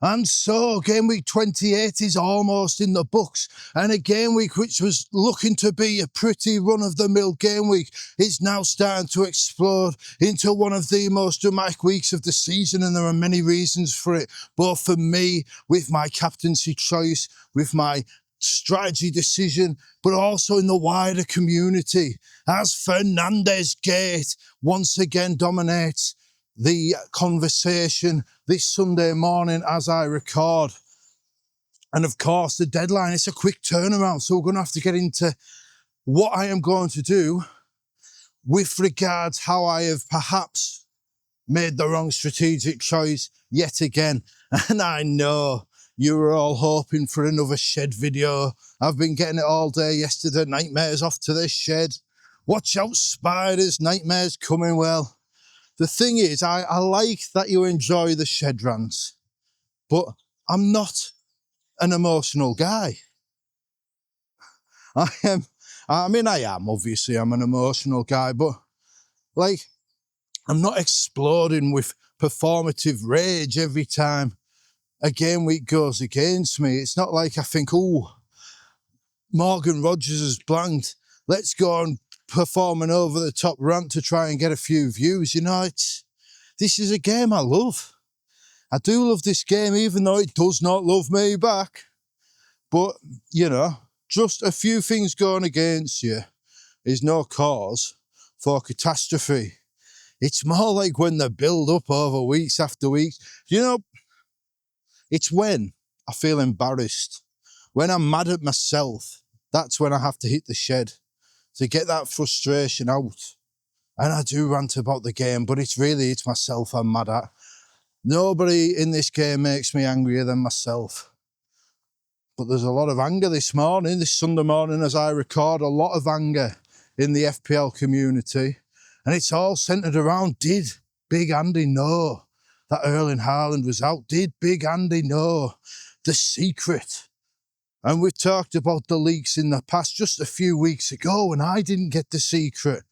And so game week 28 is almost in the books. And a game week which was looking to be a pretty run-of-the-mill game week is now starting to explode into one of the most dramatic weeks of the season. And there are many reasons for it, both for me, with my captaincy choice, with my strategy decision, but also in the wider community, as Fernandes Gate once again dominates the conversation this Sunday morning as I record. And of course, the deadline, it's a quick turnaround, so we're going to have to get into what I am going to do with regards how I have perhaps made the wrong strategic choice yet again. And I know you were all hoping for another shed video. I've been getting it all day yesterday. Nightmares off to the shed. Watch out, spiders. Nightmares coming. Well, the thing is, I like that you enjoy the shed rants, but I'm not an emotional guy. I am, obviously, I'm an emotional guy, but like, I'm not exploding with performative rage every time a game week goes against me. It's not like I think, oh, Morgan Rogers has blanked. Let's go and perform an over-the-top rant to try and get a few views. You know, this is a game I love. I do love this game, even though it does not love me back. But, you know, just a few things going against you is no cause for catastrophe. It's more like when they build up over weeks after weeks. You know, it's when I feel embarrassed. When I'm mad at myself, that's when I have to hit the shed to get that frustration out. And I do rant about the game, but it's myself I'm mad at. Nobody in this game makes me angrier than myself. But there's a lot of anger this morning, this Sunday morning as I record, a lot of anger in the FPL community. And it's all centred around, did Big Andy know that Erling Haaland was out? Did Big Andy know the secret? And we've talked about the leaks in the past just a few weeks ago when I didn't get the secret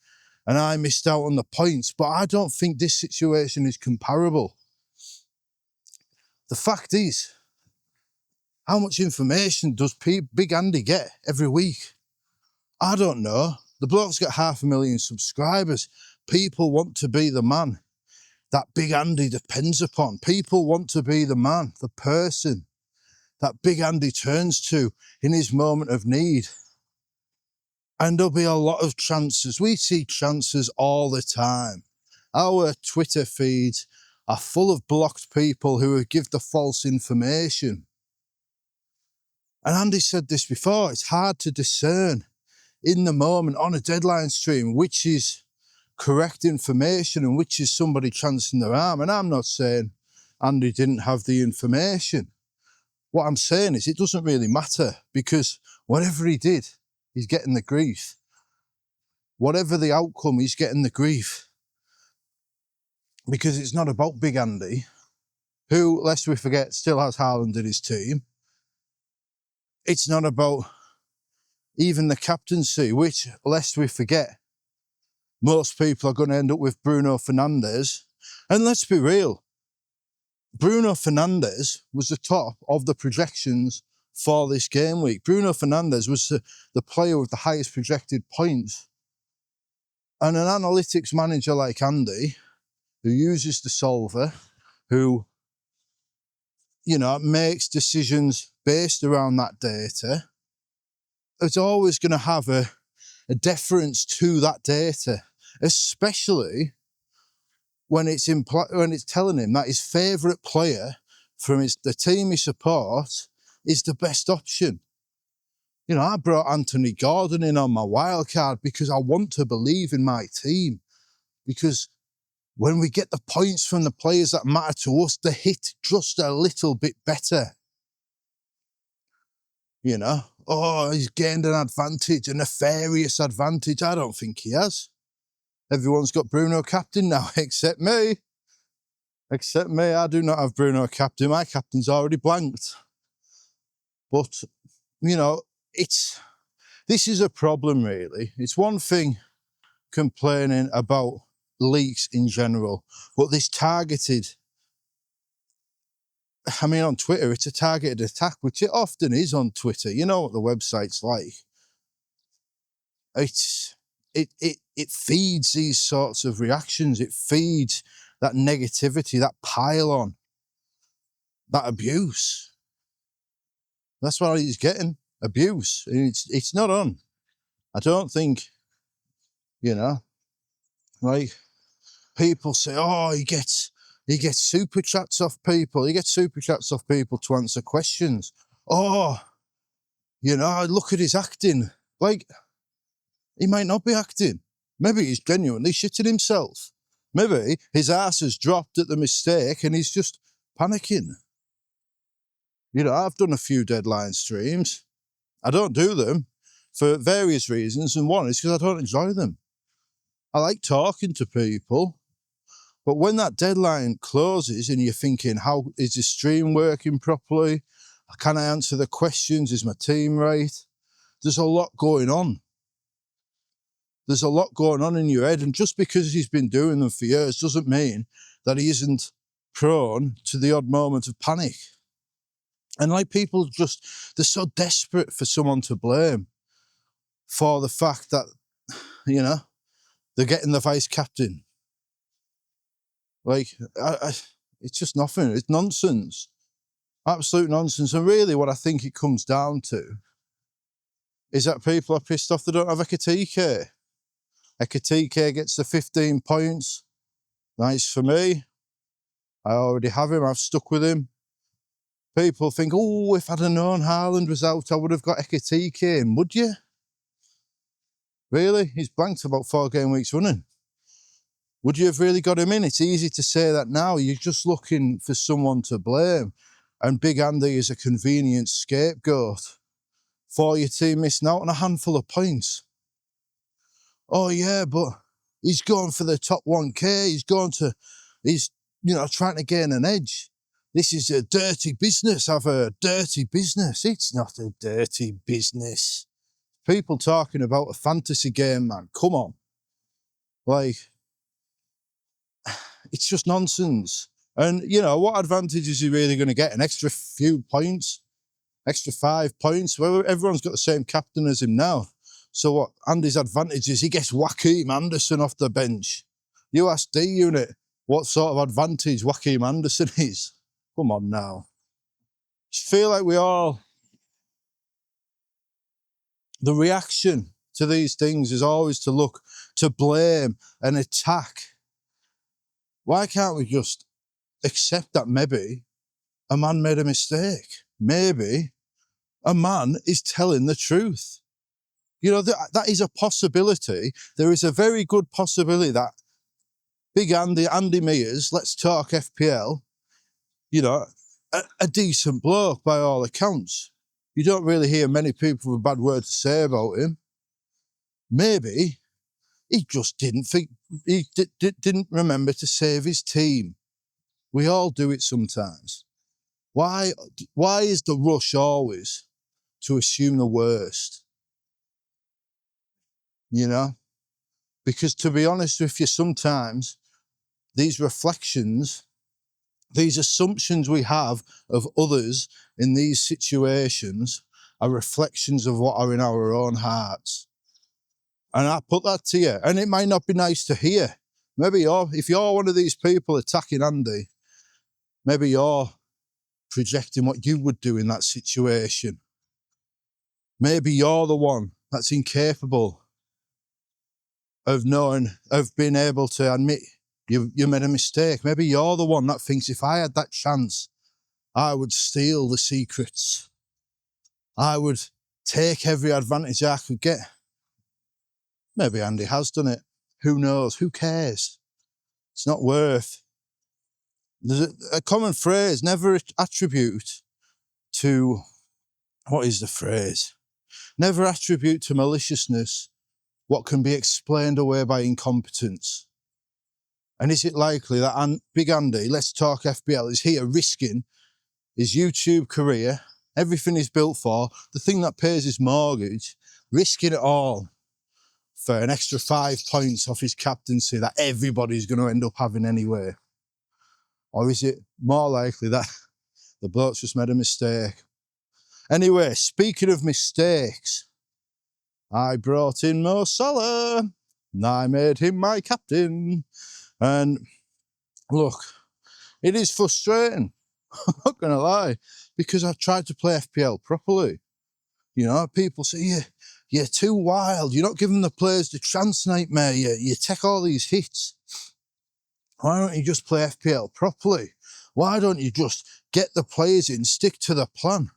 and I missed out on the points. But I don't think this situation is comparable. The fact is, how much information does Big Andy get every week? I don't know. The bloke's got 500,000 subscribers. People want to be the man that Big Andy depends upon. People want to be the man, the person that Big Andy turns to in his moment of need. And there'll be a lot of chances. We see chances all the time. Our Twitter feeds are full of blocked people who give the false information. And Andy said this before, it's hard to discern in the moment on a deadline stream which is correct information and which is somebody chancing their arm. And I'm not saying Andy didn't have the information. What I'm saying is it doesn't really matter, because whatever he did, he's getting the grief. Whatever the outcome, he's getting the grief. Because it's not about Big Andy, who, lest we forget, still has Haaland in his team. It's not about even the captaincy, which, lest we forget, most people are going to end up with Bruno Fernandes. And let's be real, Bruno Fernandes was the top of the projections for this game week. Bruno Fernandes was the player with the highest projected points. And an analytics manager like Andy, who uses the solver, who, you know, makes decisions based around that data, is always going to have a deference to that data, especially when it's telling him that his favourite player from the team he supports is the best option. You know, I brought Anthony Gordon in on my wild card because I want to believe in my team. Because when we get the points from the players that matter to us, they hit just a little bit better. You know, oh, he's gained an advantage, a nefarious advantage. I don't think he has. Everyone's got Bruno captain now, except me. Except me, I do not have Bruno captain. My captain's already blanked. But, you know, this is a problem, really. It's one thing complaining about leaks in general, but this targeted I mean, on Twitter, it's a targeted attack, which it often is on Twitter. You know what the website's like. It feeds these sorts of reactions. It feeds that negativity, that pile on, that abuse. That's what he's getting, abuse. It's not on. I don't think, you know, like people say, oh, he gets super chats off people. He gets super chats off people to answer questions. Oh, you know, look at his acting. Like, he might not be acting. Maybe he's genuinely shitting himself. Maybe his ass has dropped at the mistake and he's just panicking. You know, I've done a few deadline streams. I don't do them for various reasons, and one is because I don't enjoy them. I like talking to people, but when that deadline closes and you're thinking, how is the stream working properly? Can I answer the questions? Is my team right? There's a lot going on. There's a lot going on in your head, and just because he's been doing them for years doesn't mean that he isn't prone to the odd moment of panic. And like people just, they're so desperate for someone to blame for the fact that, you know, they're getting the vice captain. Like, it's just nothing. It's nonsense. Absolute nonsense. And really what I think it comes down to is that people are pissed off they don't have Ekitike. Ekitike gets the 15 points. Nice for me. I already have him. I've stuck with him. People think, oh, if I'd have known Haaland was out, I would have got Ekitike in. Would you? Really? He's blanked about 4 game weeks running. Would you have really got him in? It's easy to say that now. You're just looking for someone to blame. And Big Andy is a convenient scapegoat for your team missing out on a handful of points. Oh, yeah, but he's going for the top 1K. He's, you know, trying to gain an edge. This is a dirty business. I've heard dirty business. It's not a dirty business. People talking about a fantasy game, man. Come on. Like, it's just nonsense. And, you know, what advantage is he really going to get? An extra few points? Extra 5 points? Well, everyone's got the same captain as him now. So what Andy's advantage is he gets Joachim Anderson off the bench. You ask D-Unit what sort of advantage Joachim Anderson is. Come on now. Just feel like we all... The reaction to these things is always to look, to blame and attack. Why can't we just accept that maybe a man made a mistake? Maybe a man is telling the truth. You know, that is a possibility. There is a very good possibility that Big Andy Mears, let's talk FPL, you know, a decent bloke by all accounts. You don't really hear many people with a bad word to say about him. Maybe he just didn't think, he didn't remember to save his team. We all do it sometimes. Why is the rush always to assume the worst? You know? Because to be honest with you, sometimes these reflections, these assumptions we have of others in these situations are reflections of what are in our own hearts. And I put that to you. And it might not be nice to hear. Maybe if you're one of these people attacking Andy, maybe you're projecting what you would do in that situation. Maybe you're the one that's incapable of being able to admit you made a mistake. Maybe you're the one that thinks if I had that chance, I would steal the secrets. I would take every advantage I could get. Maybe Andy has done it. Who knows? Who cares? It's not worth. There's a common phrase, never attribute to, what is the phrase? Never attribute to maliciousness what can be explained away by incompetence. And is it likely that Big Andy, let's talk FPL, is here risking his YouTube career, everything he's built for, the thing that pays his mortgage, risking it all for an extra 5 points off his captaincy that everybody's going to end up having anyway? Or is it more likely that The bloke's just made a mistake. Anyway, speaking of mistakes, I brought in Mo Salah and I made him my captain. And look, it is frustrating, I'm not going to lie, because I've tried to play FPL properly. You know, people say, you're too wild, you're not giving the players the chance, Nightmare, you take all these hits. Why don't you just play FPL properly? Why don't you just get the players in, stick to the plan?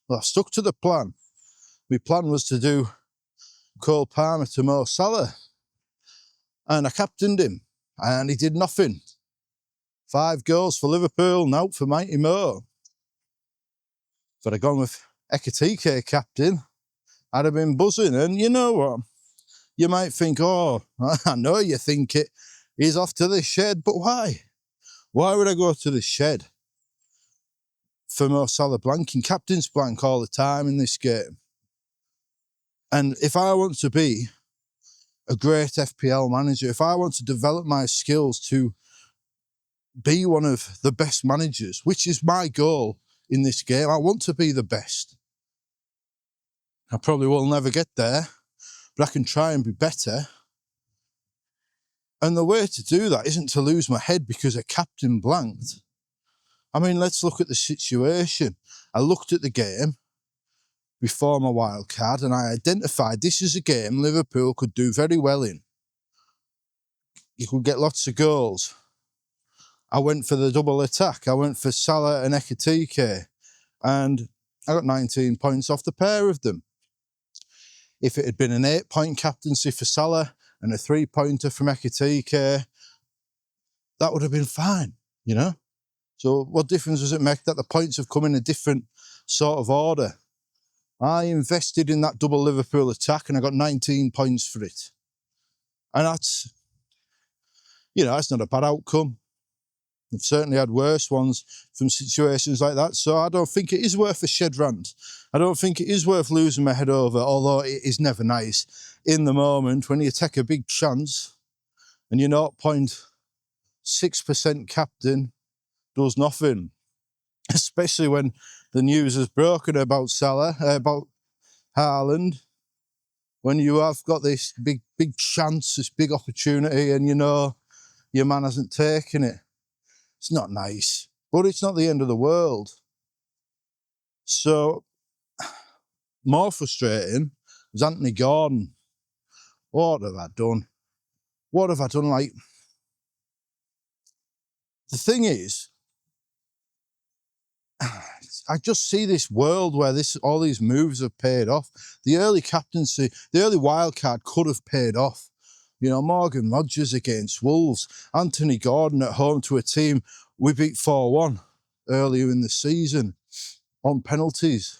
Well, I stuck to the plan. My plan was to do Cole Palmer to Mo Salah. And I captained him. And he did nothing. 5 goals for Liverpool, now for Mighty Mo. If I'd have gone with Ekitike captain, I'd have been buzzing. And you know what? You might think, oh, I know you think it. He's off to the shed. But why? Why would I go to the shed for Mo Salah blanking? Captain's blank all the time in this game. And if I want to be a great FPL manager, if I want to develop my skills to be one of the best managers, which is my goal in this game, I want to be the best. I probably will never get there, but I can try and be better. And the way to do that isn't to lose my head because a captain blanked. I mean, let's look at the situation. I looked at the game before my wild card and I identified this is a game Liverpool could do very well in. You could get lots of goals. I went for the double attack. I went for Salah and Ekitike and I got 19 points off the pair of them. If it had been an 8-point captaincy for Salah and a 3-pointer from Ekitike, that would have been fine, you know? So what difference does it make that the points have come in a different sort of order? I invested in that double Liverpool attack and I got 19 points for it. And that's, you know, that's not a bad outcome. I've certainly had worse ones from situations like that. So I don't think it is worth a shed rant. I don't think it is worth losing my head over, although it is never nice in the moment when you take a big chance and you're 0.6% captain, does nothing. Especially when the news has broken about Salah, about Haaland, when you have got this big chance, this big opportunity, and you know your man hasn't taken it. It's not nice, but it's not the end of the world. So, more frustrating was Anthony Gordon. What have I done? What have I done? Like, the thing is, I just see this world where all these moves have paid off. The early captaincy, the early wildcard could have paid off. You know, Morgan Rogers against Wolves, Anthony Gordon at home to a team we beat 4-1 earlier in the season on penalties.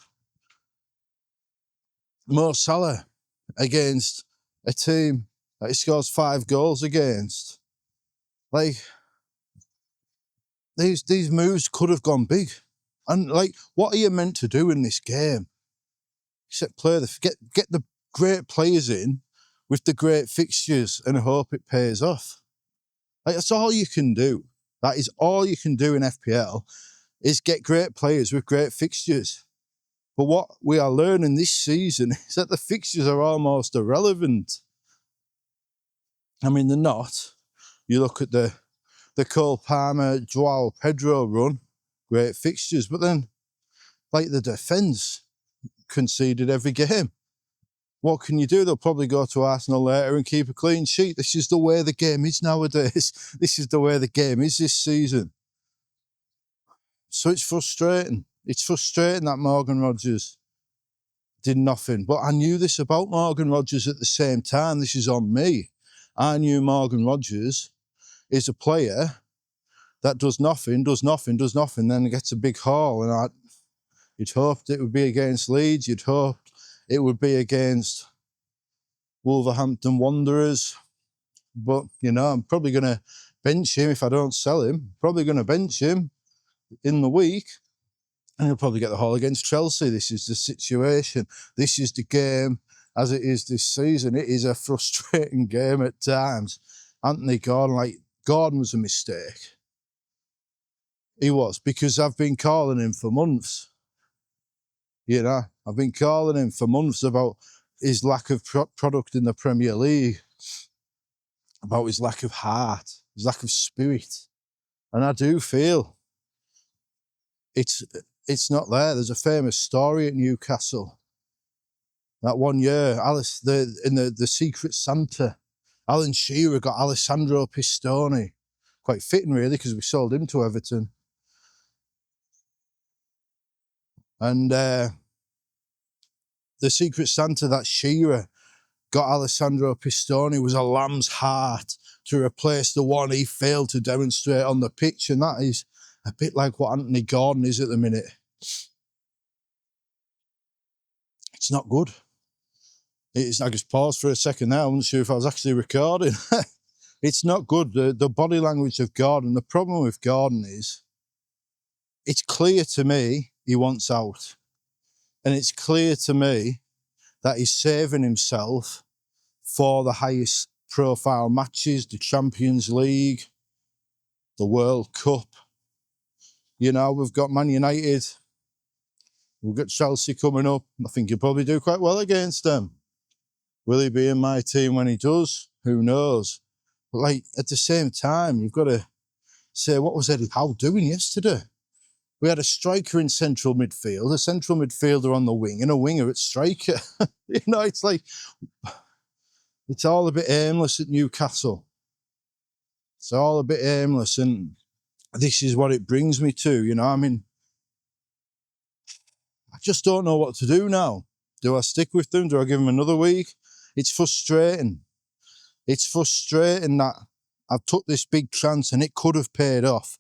Mo Salah against a team that he scores 5 goals against. Like, these moves could have gone big. And like, what are you meant to do in this game? Except get the great players in with the great fixtures and hope it pays off. Like, that's all you can do. That is all you can do in FPL, is get great players with great fixtures. But what we are learning this season is that the fixtures are almost irrelevant. I mean, they're not. You look at the Cole Palmer, Joao Pedro run, great fixtures, but then, like, the defence conceded every game. What can you do? They'll probably go to Arsenal later and keep a clean sheet. This is the way the game is nowadays. This is the way the game is this season. So it's frustrating. It's frustrating that Morgan Rogers did nothing. But I knew this about Morgan Rogers at the same time. This is on me. I knew Morgan Rogers is a player that does nothing, then gets a big haul. And you'd hoped it would be against Leeds. You'd hoped it would be against Wolverhampton Wanderers. But, you know, I'm probably going to bench him if I don't sell him. Probably going to bench him in the week. And he'll probably get the haul against Chelsea. This is the situation. This is the game as it is this season. It is a frustrating game at times. Anthony Gordon, Gordon was a mistake. He was, because I've been calling him for months. You know, I've been calling him for months about his lack of product in the Premier League, about his lack of heart, his lack of spirit. And I do feel it's not there. There's a famous story at Newcastle. That one year, in the Secret Santa, Alan Shearer got Alessandro Pistone. Quite fitting, really, because we sold him to Everton. And the Secret Santa that Shearer got Alessandro Pistone was a lamb's heart to replace the one he failed to demonstrate on the pitch. And that is a bit like what Anthony Gordon is at the minute. It's not good. I just paused for a second there. I wasn't sure if I was actually recording. It's not good. The body language of Gordon. The problem with Gordon is it's clear to me he wants out. And it's clear to me that he's saving himself for the highest profile matches, the Champions League, the World Cup. You know, we've got Man United. We've got Chelsea coming up. I think he'll probably do quite well against them. Will he be in my team when he does? Who knows? But, like, at the same time, you've got to say, what was Eddie Howe doing yesterday? We had a striker in central midfield, a central midfielder on the wing, and a winger at striker. You know, it's like, it's all a bit aimless at Newcastle. It's all a bit aimless, and this is what it brings me to, you know. I mean, I just don't know what to do now. Do I stick with them? Do I give them another week? It's frustrating. It's frustrating that I've took this big chance and it could have paid off,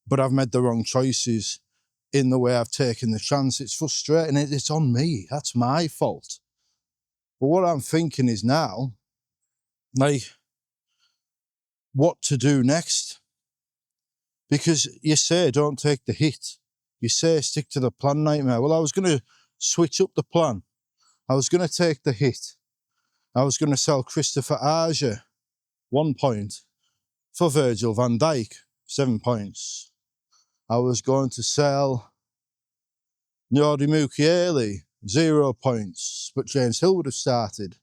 but I've made the wrong choices in the way I've taken the chance. It's frustrating. It's on me. That's my fault. But what I'm thinking is now, like, what to do next. Because you say, don't take the hit. You say, stick to the plan, Nightmare. Well, I was going to switch up the plan. I was going to take the hit. I was going to sell Christopher Arger, 1 point, for Virgil van Dijk, 7 points. I was going to sell Nordi Mukiele, 0 points, but James Hill would have started,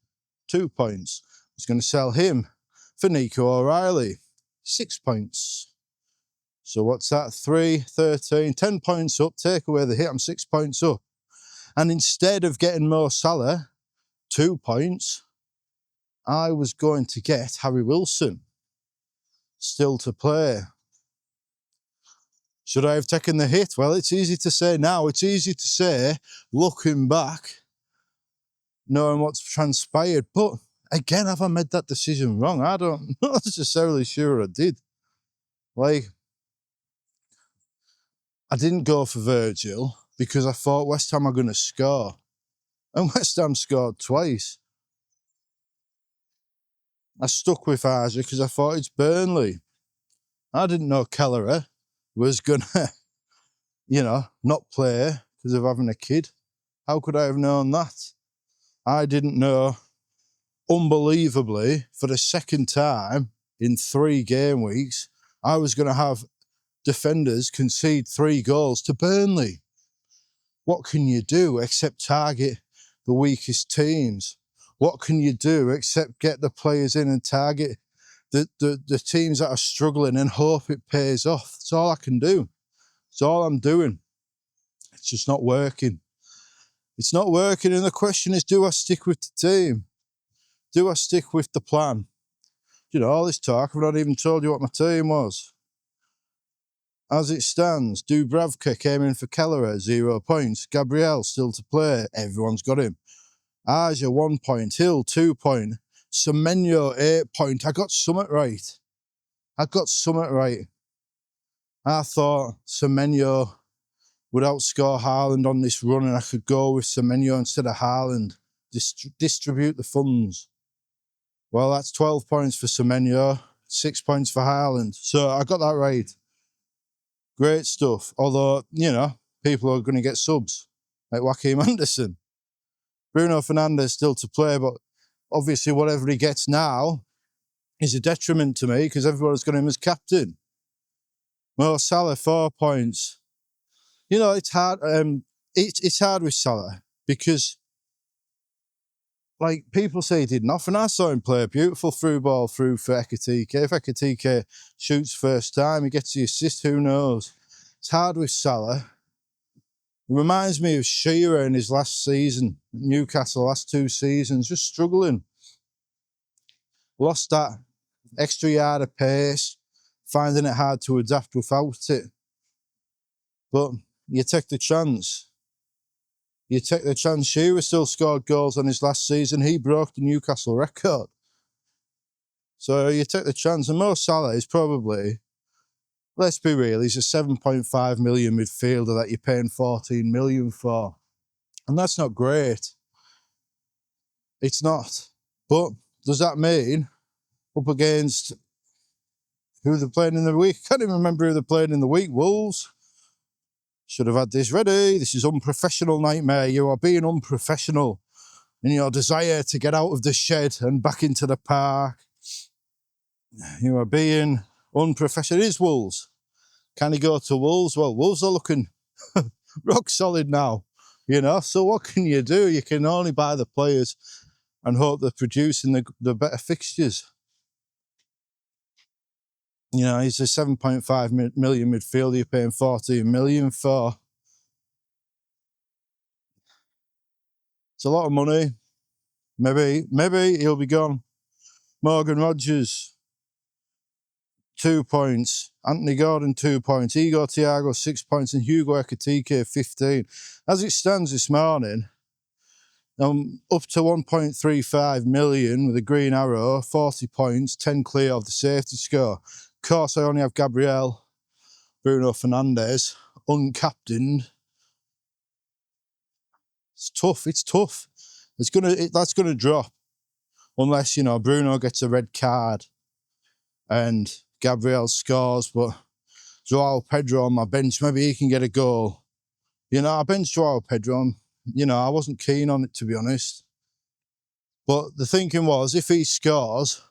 2 points. I was going to sell him for Nico O'Reilly, 6 points. So what's that? 3, 13, 10 points up. Take away the hit, I'm 6 points up. And instead of getting Mo Salah, 2 points, I was going to get Harry Wilson still to play. Should I have taken the hit? Well, it's easy to say now. It's easy to say, looking back, knowing what's transpired. But again, have I made that decision wrong? I'm not necessarily sure I did. Like, I didn't go for Virgil because I thought West Ham are going to score. And West Ham scored twice. I stuck with Arger because I thought it's Burnley. I didn't know Kelleher was going to, you know, not play because of having a kid. How could I have known that? I didn't know, unbelievably, for the second time in 3 game weeks, I was going to have defenders concede 3 goals to Burnley. What can you do except target the weakest teams? What can you do except get the players in and target the teams that are struggling and hope it pays off? That's all I can do. It's all I'm doing. It's just not working. It's not working, and the question is, do I stick with the team? Do I stick with the plan? You know, all this talk, I've not even told you what my team was. As it stands, Dubravka came in for Kelleher, 0 points. Gabriel still to play. Everyone's got him. Arger, 1 point. Hill, 2 point. Semenyo, 8 point. I got something right. I thought Semenyo would outscore Haaland on this run, and I could go with Semenyo instead of Haaland. Distribute the funds. Well, that's 12 points for Semenyo, 6 points for Haaland. So I got that right. Great stuff. Although, you know, people are going to get subs, like Joachim Anderson. Bruno Fernandes still to play, but obviously whatever he gets now is a detriment to me because everyone's got him as captain. Mo Salah, 4 points. You know, it's hard. It's hard with Salah because, like, people say he did nothing. I saw him play a beautiful through ball through for Ekatike. If Ekatike shoots first time, he gets the assist, who knows? It's hard with Salah. It reminds me of Shearer in his last season, Newcastle, last 2 seasons, just struggling. Lost that extra yard of pace, finding it hard to adapt without it. But you take the chance. You take the chance. Shearer still scored goals on his last season. He broke the Newcastle record. So you take the chance. And Mo Salah is probably, let's be real, he's a 7.5 million midfielder that you're paying 14 million for. And that's not great. It's not. But does that mean up against who they're playing in the week? I can't even remember who they're playing in the week. Wolves. Should have had this ready. This is unprofessional nightmare. You are being unprofessional in your desire to get out of the shed and back into the park. You are being unprofessional. It is Wolves. Can he go to Wolves? Well, Wolves are looking rock solid now, you know. So what can you do? You can only buy the players and hope they're producing the better fixtures. You know, he's a 7.5 million midfielder you're paying 14 million for. It's a lot of money. Maybe he'll be gone. Morgan Rogers, 2 points. Anthony Gordon, 2 points. Igor Thiago, 6 points. And Hugo Ekatike, 15. As it stands this morning, I'm up to 1.35 million with a green arrow, 40 points, 10 clear of the safety score. Of course, I only have Gabriel, Bruno Fernandes, uncaptained. It's tough. That's gonna drop. Unless, you know, Bruno gets a red card and Gabriel scores, but Joao Pedro on my bench, maybe he can get a goal. You know, I benched Joao Pedro, you know, I wasn't keen on it, to be honest. But the thinking was, if he scores,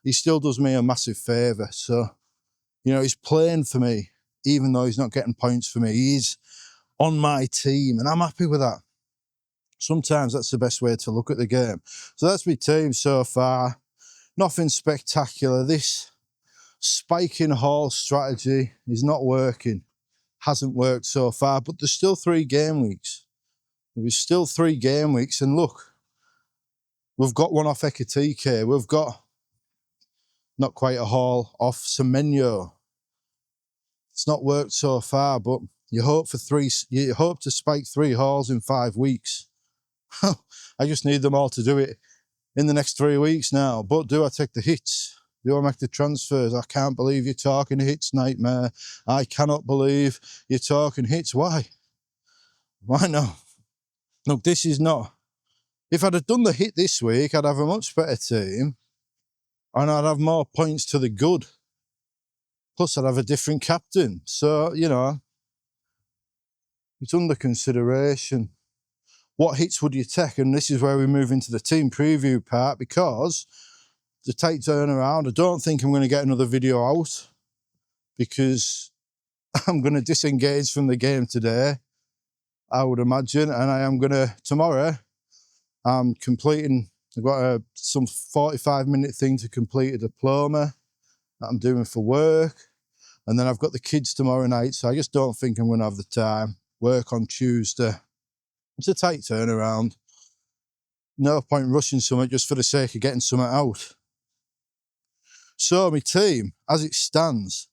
he still does me a massive favour. So, you know, he's playing for me, even though he's not getting points for me. He's on my team, and I'm happy with that. Sometimes that's the best way to look at the game. So that's my team so far. Nothing spectacular. This spiking haul strategy is not working. Hasn't worked so far, but there's still 3 game weeks. There's still 3 game weeks, and look, we've got one off Ekatike. We've got not quite a haul off Semenyo. It's not worked so far, but you hope to spike 3 hauls in 5 weeks. I just need them all to do it in the next 3 weeks now. But do I take the hits? Do I make the transfers? I can't believe you're talking hits, Nightmare. I cannot believe you're talking hits. Why? Why not? Look, this is not... If I'd have done the hit this week, I'd have a much better team and I'd have more points to the good. Plus, I'd have a different captain. So, you know, it's under consideration. What hits would you take? And this is where we move into the team preview part, because the tight turnaround, I don't think I'm going to get another video out because I'm going to disengage from the game today, I would imagine. And I am going to, tomorrow, I'm completing, I've got some 45-minute thing to complete a diploma that I'm doing for work. And then I've got the kids tomorrow night, so I just don't think I'm going to have the time. Work on Tuesday. It's a tight turnaround. No point rushing something just for the sake of getting something out. So my team, as it stands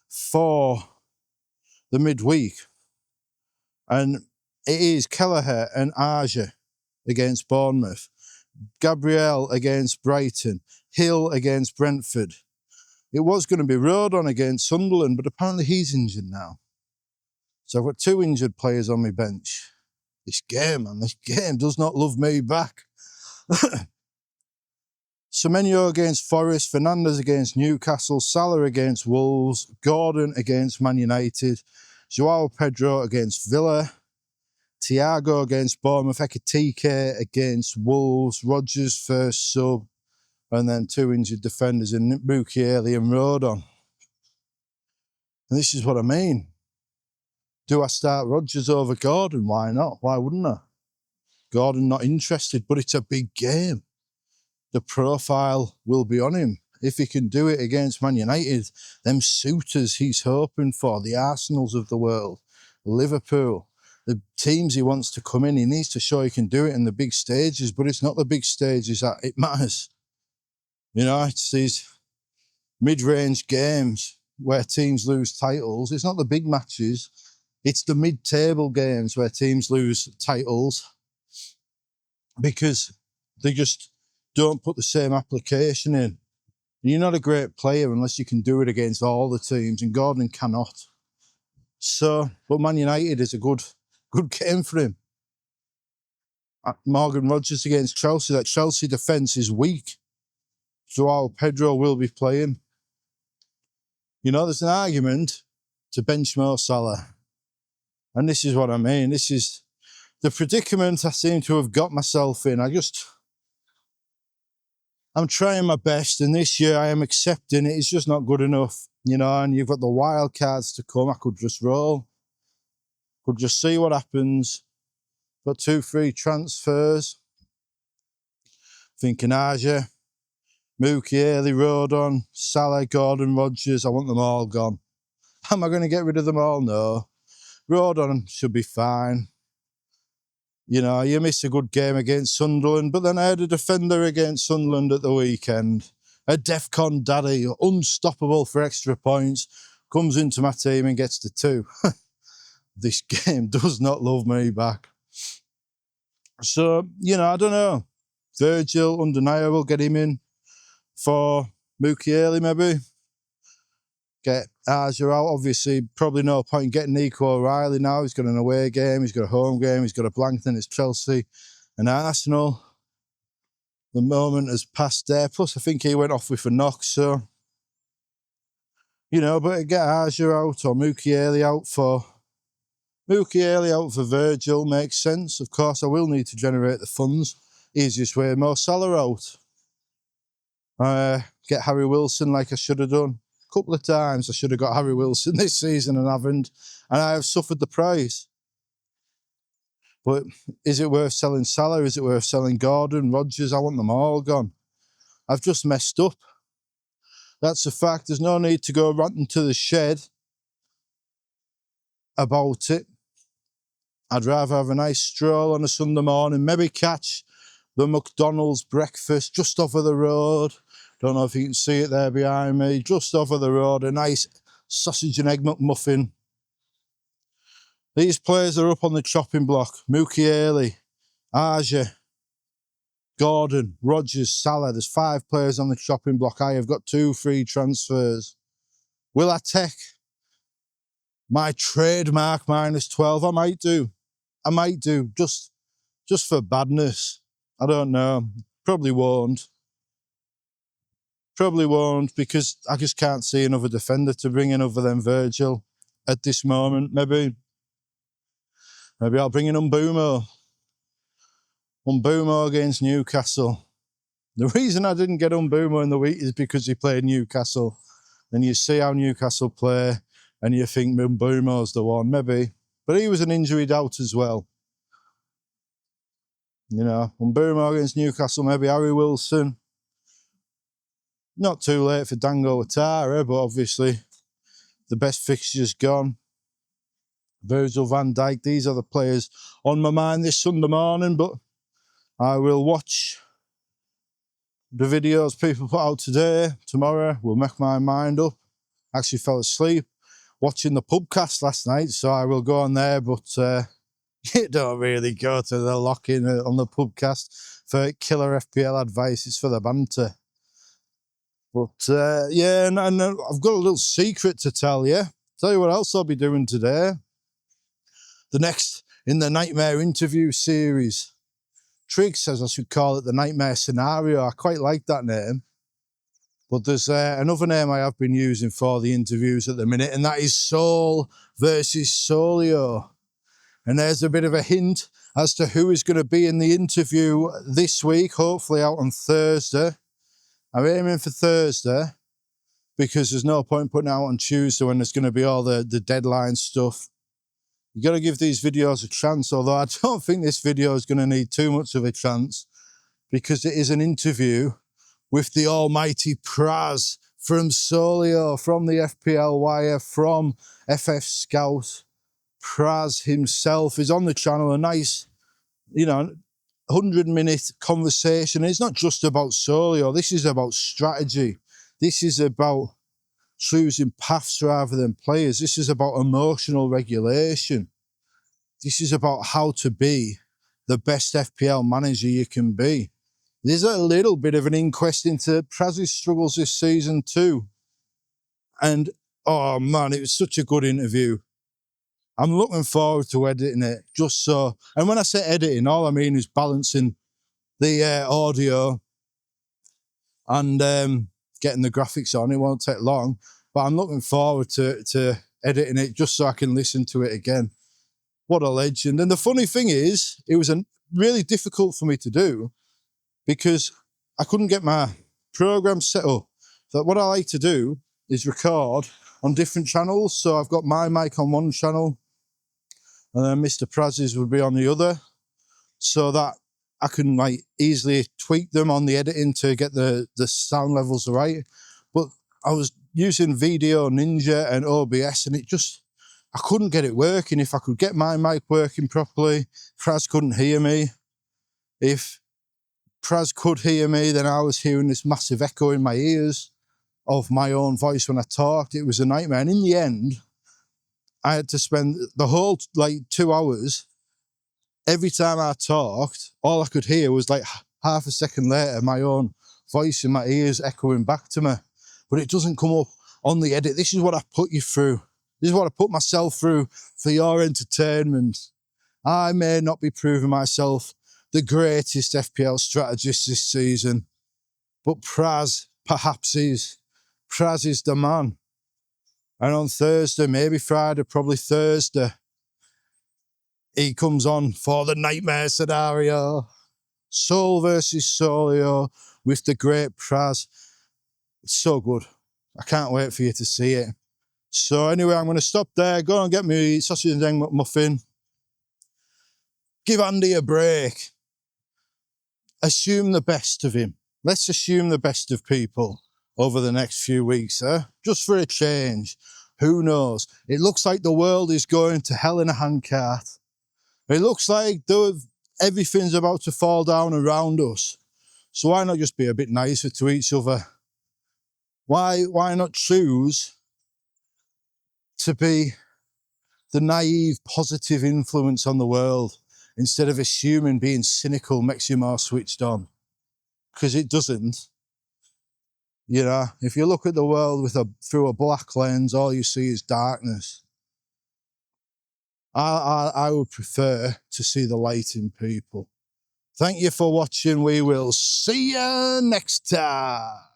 for the midweek, and it is Kelleher and Arja against Bournemouth, Gabriel against Brighton, Hill against Brentford. It was going to be Rodon against Sunderland, but apparently he's injured now. So I've got 2 injured players on my bench. This game does not love me back. Semenyo against Forest, Fernandes against Newcastle, Salah against Wolves, Gordon against Man United, Joao Pedro against Villa, Thiago against Bournemouth, Ekatike against Wolves, Rodgers first sub, and then 2 injured defenders in Mukiele and Rodon. And this is what I mean. Do I start Rodgers over Gordon? Why not? Why wouldn't I? Gordon not interested, but it's a big game. The profile will be on him. If he can do it against Man United, them suitors he's hoping for, the Arsenals of the world, Liverpool, the teams he wants to come in, he needs to show he can do it in the big stages, but it's not the big stages that it matters. You know, it's these mid-range games where teams lose titles. It's not the big matches. It's the mid-table games where teams lose titles because they just don't put the same application in. You're not a great player unless you can do it against all the teams, and Gordon cannot. So, but Man United is a good game for him. Morgan Rodgers against Chelsea. That Chelsea defence is weak. Joao Pedro will be playing. You know, there's an argument to bench Mo Salah. And this is what I mean. This is the predicament I seem to have got myself in. I'm trying my best, and this year I am accepting it. It's just not good enough, you know, and you've got the wild cards to come. I could just roll. Could just see what happens. Got 2 free transfers. Thinking Aja, Mukiele, Rodon, Salah, Gordon, Rodgers. I want them all gone. Am I going to get rid of them all? No. Rodon should be fine. You know, you miss a good game against Sunderland, but then I had a defender against Sunderland at the weekend. A DEFCON daddy, unstoppable for extra points, comes into my team and gets the 2. This game does not love me back. So, you know, I don't know. Virgil, undeniable, get him in for Mukiele maybe. Get Aja out, obviously, probably no point in getting Nico O'Reilly now. He's got an away game, he's got a home game, he's got a blank, then it's Chelsea and Arsenal. The moment has passed there. Plus, I think he went off with a knock, so, you know, but get Aja out or Mukiele out for Virgil makes sense. Of course, I will need to generate the funds. Easiest way, Mo Salah out. Get Harry Wilson like I should have done. Couple of times I should have got Harry Wilson this season and haven't, and I have suffered the price. But is it worth selling Salah? Is it worth selling Gordon, Rodgers? I want them all gone. I've just messed up. That's a fact. There's no need to go ranting to the shed about it. I'd rather have a nice stroll on a Sunday morning, maybe catch the McDonald's breakfast just over the road. Don't know if you can see it there behind me. Just over the road, a nice sausage and egg McMuffin. These players are up on the chopping block. Mukiele, Aja, Gordon, Rodgers, Salah. There's 5 players on the chopping block. I have got 2 free transfers. Will I take my trademark -12? I might do. Just for badness. I don't know. Probably won't. Probably won't, because I just can't see another defender to bring in other than Virgil at this moment. Maybe I'll bring in Mbeumo. Mbeumo against Newcastle. The reason I didn't get Mbeumo in the week is because he played Newcastle. And you see how Newcastle play, and you think Mbeumo's the one, maybe. But he was an injury out as well. You know, Mbeumo against Newcastle, maybe Harry Wilson. Not too late for Dango Ouattara, but obviously the best fixture's gone. Virgil van Dijk, these are the players on my mind this Sunday morning, but I will watch the videos people put out today. Tomorrow will make my mind up. Actually fell asleep watching the pubcast last night, so I will go on there, but you don't really go to the lock-in on the pubcast for killer FPL advice. It's for the banter. But yeah, and I've got a little secret to tell you. Tell you what else I'll be doing today. The next in the Nightmare interview series. Trig says I should call it the Nightmare Scenario. I quite like that name. But there's another name I have been using for the interviews at the minute, and that is Soul versus Solio. And there's a bit of a hint as to who is going to be in the interview this week, hopefully out on Thursday. I'm aiming for Thursday. because there's no point putting it out on Tuesday when there's going to be all the deadline stuff. You got to give these videos a chance, although I don't think this video is going to need too much of a chance, because it is an interview with the almighty Praz from Solio, from the FPL Wire, from FF Scout. Praz himself is on the channel, a nice, 100-minute conversation. It's not just about Solio. This is about strategy. This is about choosing paths rather than players. This is about emotional regulation. This is about how to be the best FPL manager you can be. There's a little bit of an inquest into Praz's struggles this season too. And, oh man, it was such a good interview. I'm looking forward to editing it, just so. And when I say editing, all I mean is balancing the audio and getting the graphics on. It won't take long, but I'm looking forward to editing it just so I can listen to it again. What a legend. And the funny thing is, it was really difficult for me to do because I couldn't get my program set up. So what I like to do is record on different channels. So I've got my mic on one channel, and then Mr. Praz's would be on the other, so that I can like easily tweak them on the editing to get the sound levels right. But I was using Video Ninja and OBS, and I couldn't get it working. If I could get my mic working properly, Praz couldn't hear me. If Praz could hear me, then I was hearing this massive echo in my ears of my own voice when I talked. It was a nightmare. And in the end, I had to spend the whole 2 hours. Every time I talked, all I could hear was like half a second later, my own voice in my ears echoing back to me. But it doesn't come up on the edit. This is what I put you through. This is what I put myself through for your entertainment. I may not be proving myself the greatest FPL strategist this season, but Praz perhaps is. Praz is the man. And on Thursday, maybe Friday, probably Thursday, he comes on for the nightmare scenario. Sol versus Solio with the great Praz. It's so good. I can't wait for you to see it. So anyway, I'm going to stop there, go and get me sausage and egg McMuffin. Give Andy a break. Assume the best of him. Let's assume the best of people over the next few weeks, just for a change. Who knows? It looks like the world is going to hell in a handcart. It looks like everything's about to fall down around us. So why not just be a bit nicer to each other? Why not choose to be the naive, positive influence on the world instead of assuming being cynical makes you more switched on? Because it doesn't. If you look at the world through a black lens, all you see is darkness. I would prefer to see the light in people. Thank you for watching. We will see you next time.